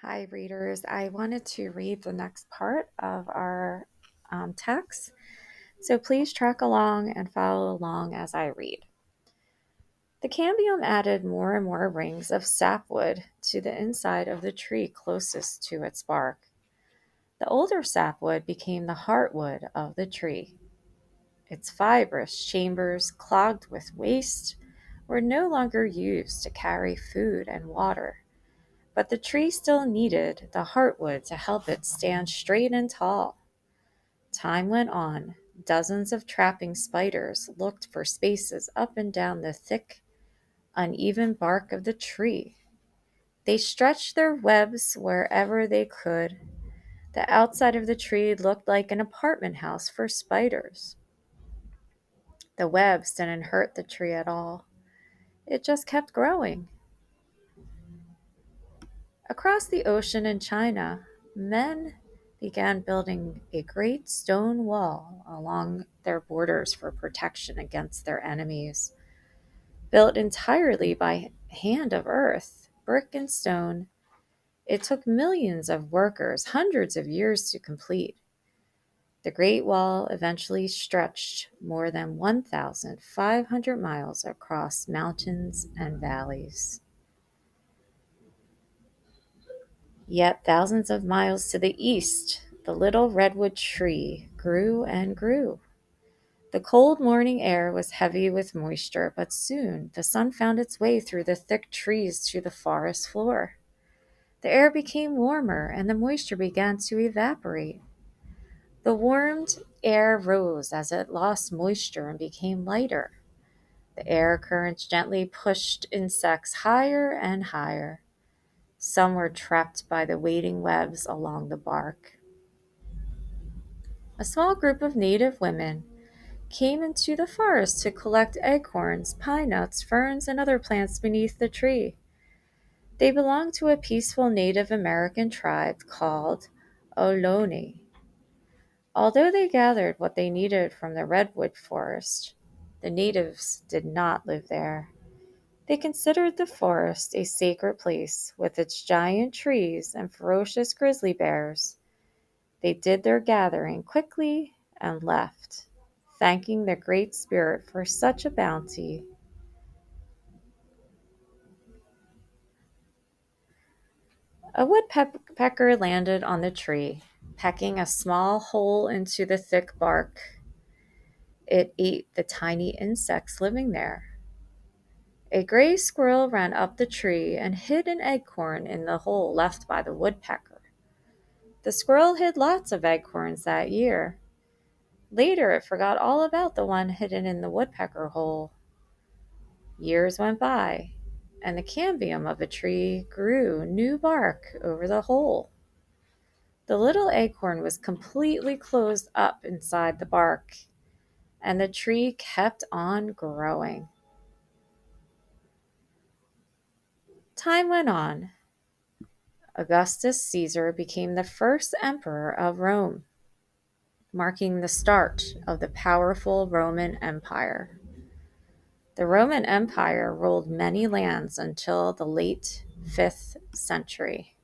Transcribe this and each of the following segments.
Hi, readers. I wanted to read the next part of our text, so please track along and follow along as I read. The cambium added more and more rings of sapwood to the inside of the tree closest to its bark. The older sapwood became the heartwood of the tree. Its fibrous chambers, clogged with waste, were no longer used to carry food and water. But the tree still needed the heartwood to help it stand straight and tall. Time went on. Dozens of trapping spiders looked for spaces up and down the thick, uneven bark of the tree. They stretched their webs wherever they could. The outside of the tree looked like an apartment house for spiders. The webs didn't hurt the tree at all. It just kept growing. Across the ocean in China, men began building a great stone wall along their borders for protection against their enemies. Built entirely by hand of earth, brick and stone, it took millions of workers hundreds of years to complete. The Great Wall eventually stretched more than 1,500 miles across mountains and valleys. Yet thousands of miles to the east, the little redwood tree grew and grew. The cold morning air was heavy with moisture, but soon the sun found its way through the thick trees to the forest floor. The air became warmer and the moisture began to evaporate. The warmed air rose as it lost moisture and became lighter. The air currents gently pushed insects higher and higher. Some were trapped by the waiting webs along the bark. A small group of native women came into the forest to collect acorns, pine nuts, ferns, and other plants beneath the tree. They belonged to a peaceful Native American tribe called Ohlone. Although they gathered what they needed from the redwood forest, the natives did not live there. They considered the forest a sacred place with its giant trees and ferocious grizzly bears. They did their gathering quickly and left, thanking the Great Spirit for such a bounty. A woodpecker landed on the tree, pecking a small hole into the thick bark. It ate the tiny insects living there. A gray squirrel ran up the tree and hid an acorn in the hole left by the woodpecker. The squirrel hid lots of acorns that year. Later, it forgot all about the one hidden in the woodpecker hole. Years went by, and the cambium of a tree grew new bark over the hole. The little acorn was completely closed up inside the bark, and the tree kept on growing. Time went on. Augustus Caesar became the first emperor of Rome, marking the start of the powerful Roman Empire. The Roman Empire ruled many lands until the late 5th century.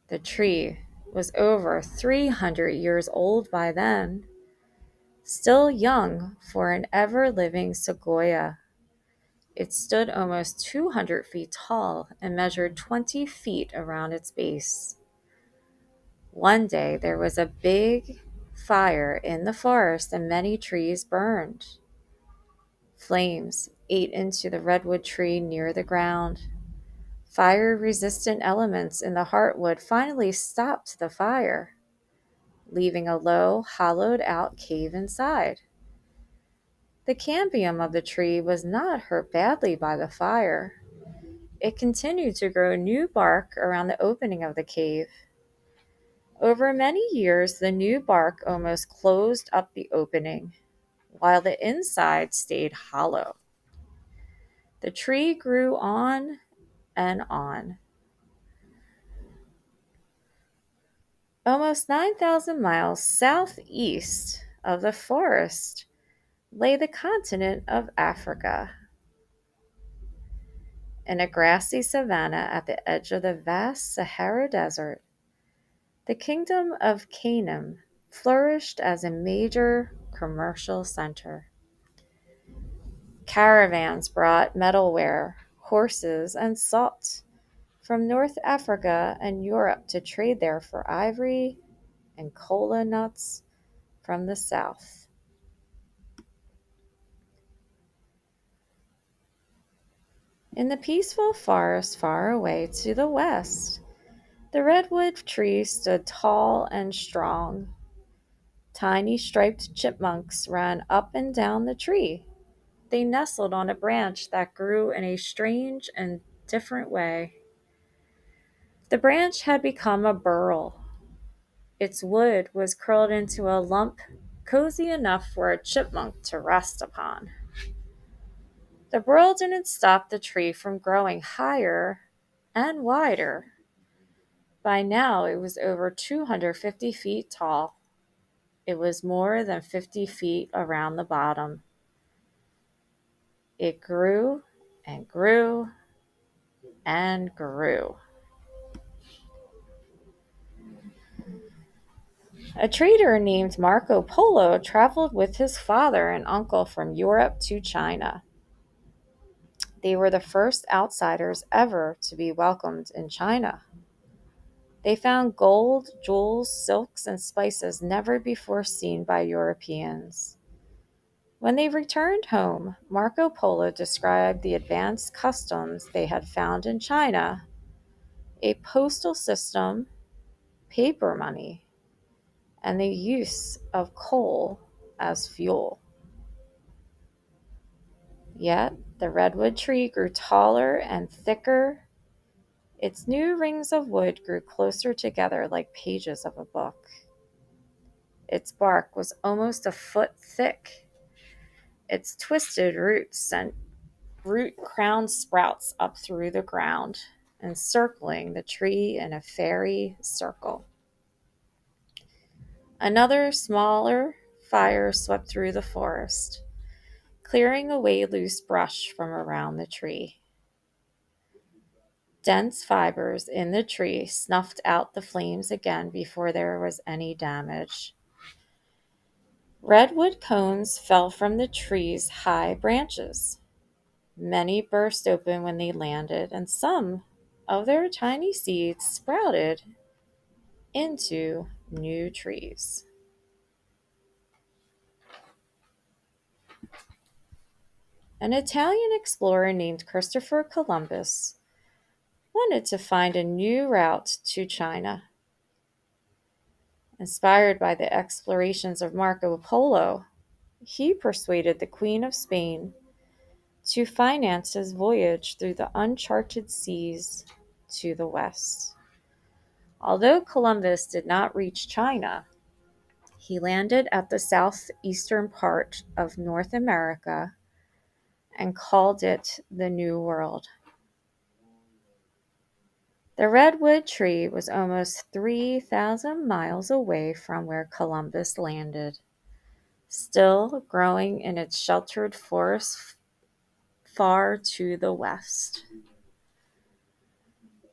The tree was over 300 years old by then, still young for an ever living sequoia. It stood almost 200 feet tall and measured 20 feet around its base. One day there was a big fire in the forest and many trees burned. Flames ate into the redwood tree near the ground. Fire resistant elements in the heartwood finally stopped the fire, leaving a low, hollowed out cave inside. The cambium of the tree was not hurt badly by the fire. It continued to grow new bark around the opening of the cave. Over many years, the new bark almost closed up the opening, while the inside stayed hollow. The tree grew on and on. Almost 9,000 miles southeast of the forest lay the continent of Africa. in a grassy savanna at the edge of the vast Sahara Desert, the kingdom of Canaan flourished as a major commercial center. Caravans brought metalware, horses, and salt from North Africa and Europe to trade there for ivory and kola nuts from the south. In the peaceful forest far away to the west, the redwood tree stood tall and strong. Tiny striped chipmunks ran up and down the tree. They nestled on a branch that grew in a strange and different way. The branch had become a burrow. Its wood was curled into a lump cozy enough for a chipmunk to rest upon. The burrow didn't stop the tree from growing higher and wider. By now, it was over 250 feet tall. It was more than 50 feet around the bottom. It grew and grew and grew. A trader named Marco Polo traveled with his father and uncle from Europe to China. They were the first outsiders ever to be welcomed in China. They found gold, jewels, silks, and spices never before seen by Europeans. When they returned home, Marco Polo described the advanced customs they had found in China, a postal system, paper money, and the use of coal as fuel. Yet the redwood tree grew taller and thicker. Its new rings of wood grew closer together like pages of a book. Its bark was almost a foot thick. Its twisted roots sent root-crowned sprouts up through the ground, encircling the tree in a fairy circle. Another, smaller fire swept through the forest, clearing away loose brush from around the tree. Dense fibers in the tree snuffed out the flames again before there was any damage. Redwood cones fell from the tree's high branches. Many burst open when they landed, and some of their tiny seeds sprouted into new trees. An Italian explorer named Christopher Columbus wanted to find a new route to China. Inspired by the explorations of Marco Polo, he persuaded the Queen of Spain to finance his voyage through the uncharted seas to the west. Although Columbus did not reach China, he landed at the southeastern part of North America and called it the New World. The redwood tree was almost 3,000 miles away from where Columbus landed, still growing in its sheltered forest far to the west.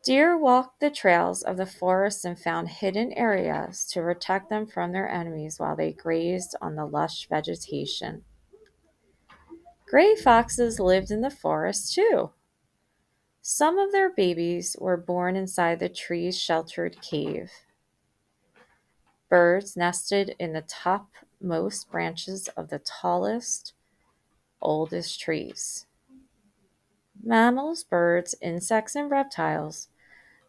Deer walked the trails of the forest and found hidden areas to protect them from their enemies while they grazed on the lush vegetation. Gray foxes lived in the forest too. Some of their babies were born inside the tree's sheltered cave. Birds nested in the topmost branches of the tallest, oldest trees. Mammals, birds, insects, and reptiles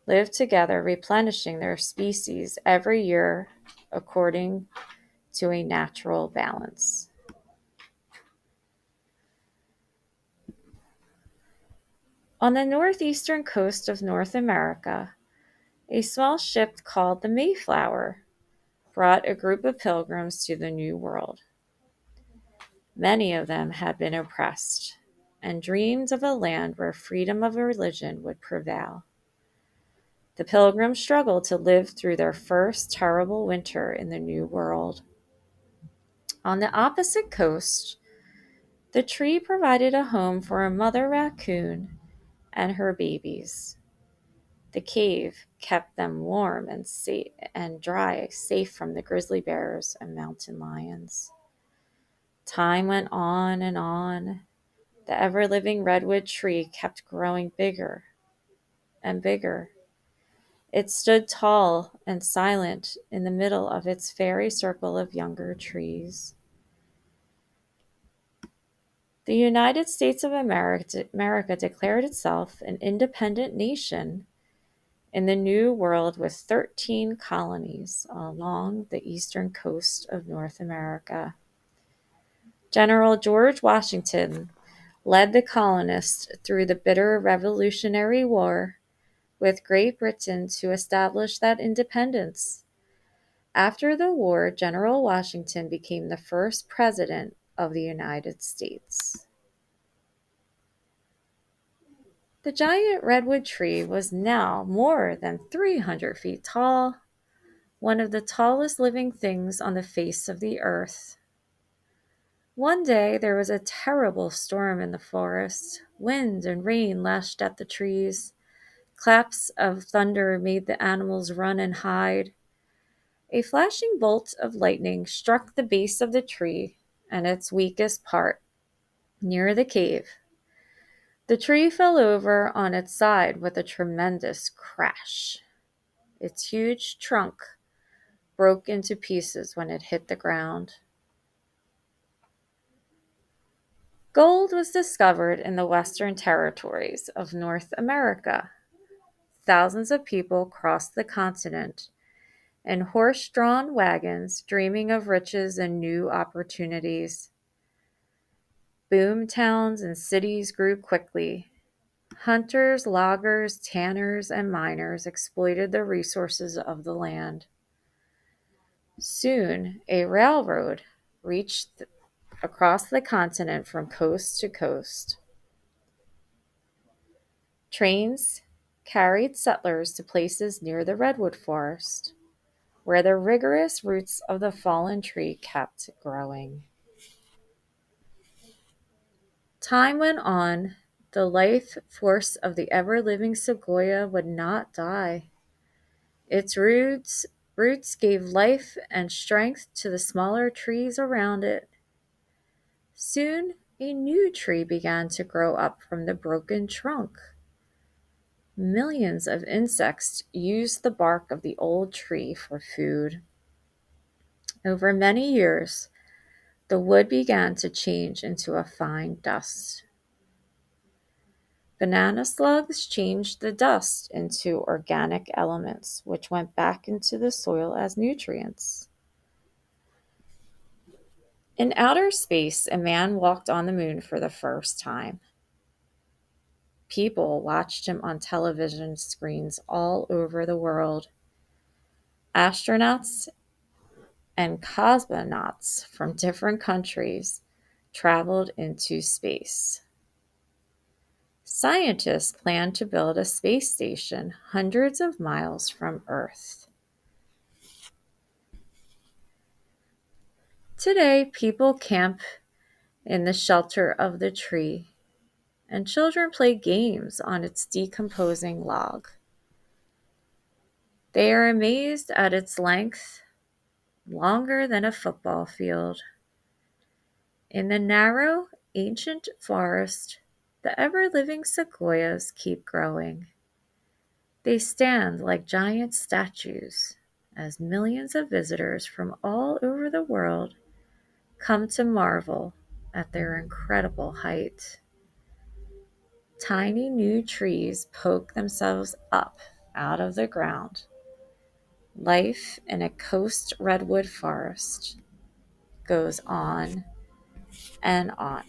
lived together, replenishing their species every year according to a natural balance. On the northeastern coast of North America, a small ship called the Mayflower brought a group of pilgrims to the New World. Many of them had been oppressed and dreamed of a land where freedom of religion would prevail. The pilgrims struggled to live through their first terrible winter in the New World. On the opposite coast, the tree provided a home for a mother raccoon and her babies. The cave kept them warm and safe and dry, safe from the grizzly bears and mountain lions. Time went on and on. The ever living redwood tree kept growing bigger and bigger. It stood tall and silent in the middle of its fairy circle of younger trees. The United States of America declared itself an independent nation in the New World with 13 colonies along the eastern coast of North America. General George Washington led the colonists through the bitter Revolutionary War with Great Britain to establish that independence. After the war, General Washington became the first president of the United States. The giant redwood tree was now more than 300 feet tall, one of the tallest living things on the face of the earth. One day there was a terrible storm in the forest. Wind and rain lashed at the trees. Claps of thunder made the animals run and hide. A flashing bolt of lightning struck the base of the tree and its weakest part, near the cave. The tree fell over on its side with a tremendous crash. Its huge trunk broke into pieces when it hit the ground. Gold was discovered in the western territories of North America. Thousands of people crossed the continent in horse-drawn wagons, dreaming of riches and new opportunities. Boom towns and cities grew quickly. Hunters, loggers, tanners, and miners exploited the resources of the land. Soon, a railroad reached across the continent from coast to coast. Trains carried settlers to places near the redwood forest, where the rigorous roots of the fallen tree kept growing. Time went on. The life force of the ever-living sequoia would not die. Its roots gave life and strength to the smaller trees around it. Soon, a new tree began to grow up from the broken trunk. Millions of insects used the bark of the old tree for food. Over many years, the wood began to change into a fine dust. Banana slugs changed the dust into organic elements, which went back into the soil as nutrients. In outer space, a man walked on the moon for the first time. People watched him on television screens all over the world. Astronauts and cosmonauts from different countries traveled into space. Scientists plan to build a space station hundreds of miles from Earth. Today, people camp in the shelter of the tree, and children play games on its decomposing log. They are amazed at its length, longer than a football field. In the narrow, ancient forest, the ever-living sequoias keep growing. They stand like giant statues as millions of visitors from all over the world come to marvel at their incredible height. Tiny new trees poke themselves up out of the ground. Life in a coast redwood forest goes on and on.